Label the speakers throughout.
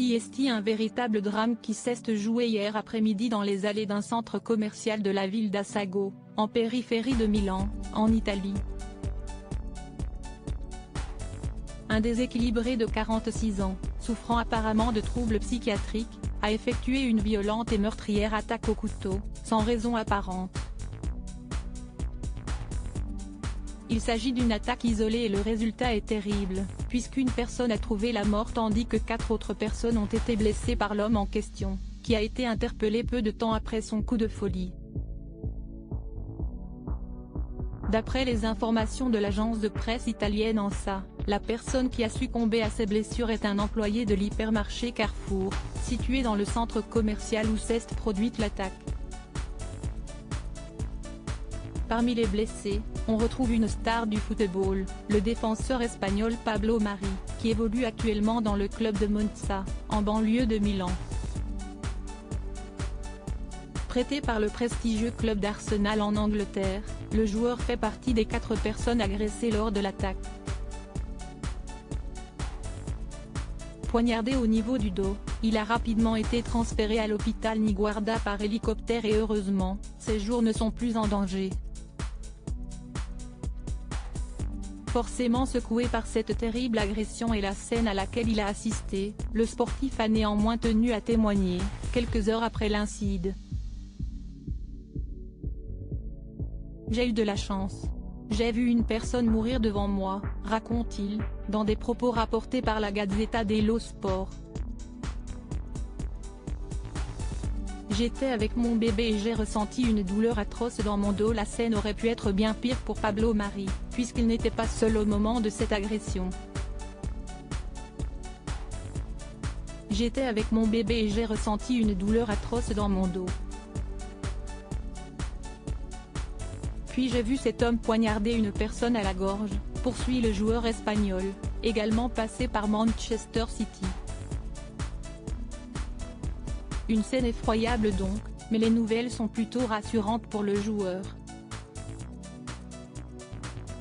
Speaker 1: Ici est un véritable drame qui s'est joué hier après-midi dans les allées d'un centre commercial de la ville d'Assago, en périphérie de Milan, en Italie. Un déséquilibré de 46 ans, souffrant apparemment de troubles psychiatriques, a effectué une violente et meurtrière attaque au couteau, sans raison apparente. Il s'agit d'une attaque isolée et le résultat est terrible, puisqu'une personne a trouvé la mort tandis que 4 autres personnes ont été blessées par l'homme en question, qui a été interpellé peu de temps après son coup de folie. D'après les informations de l'agence de presse italienne ANSA, la personne qui a succombé à ses blessures est un employé de l'hypermarché Carrefour, situé dans le centre commercial où s'est produite l'attaque. Parmi les blessés, on retrouve une star du football, le défenseur espagnol Pablo Mari, qui évolue actuellement dans le club de Monza, en banlieue de Milan. Prêté par le prestigieux club d'Arsenal en Angleterre, le joueur fait partie des 4 personnes agressées lors de l'attaque. Poignardé au niveau du dos, il a rapidement été transféré à l'hôpital Niguarda par hélicoptère et heureusement, ses jours ne sont plus en danger. Forcément secoué par cette terrible agression et la scène à laquelle il a assisté, le sportif a néanmoins tenu à témoigner, quelques heures après l'incident. J'ai eu de la chance. J'ai vu une personne mourir devant moi, raconte-t-il, dans des propos rapportés par la Gazzetta dello Sport. J'étais avec mon bébé et j'ai ressenti une douleur atroce dans mon dos. La scène aurait pu être bien pire pour Pablo Mari, puisqu'il n'était pas seul au moment de cette agression. J'étais avec mon bébé et j'ai ressenti une douleur atroce dans mon dos. Puis j'ai vu cet homme poignarder une personne à la gorge, poursuit le joueur espagnol, également passé par Manchester City. Une scène effroyable donc, mais les nouvelles sont plutôt rassurantes pour le joueur.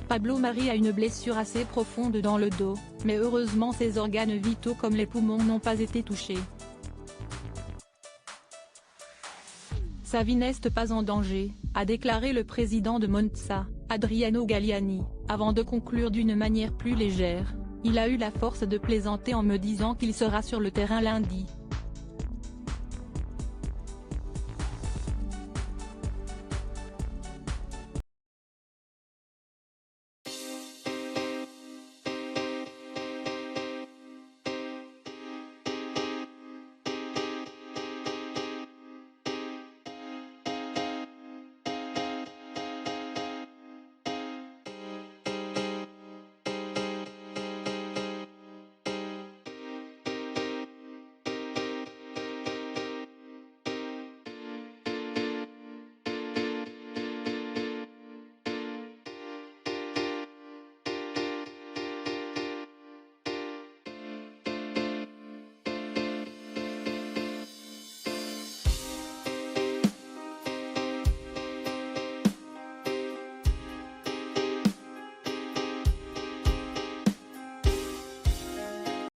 Speaker 1: Pablo Mari a une blessure assez profonde dans le dos, mais heureusement ses organes vitaux comme les poumons n'ont pas été touchés. Sa vie n'est pas en danger, a déclaré le président de Monza, Adriano Galliani, avant de conclure d'une manière plus légère. Il a eu la force de plaisanter en me disant qu'il sera sur le terrain lundi.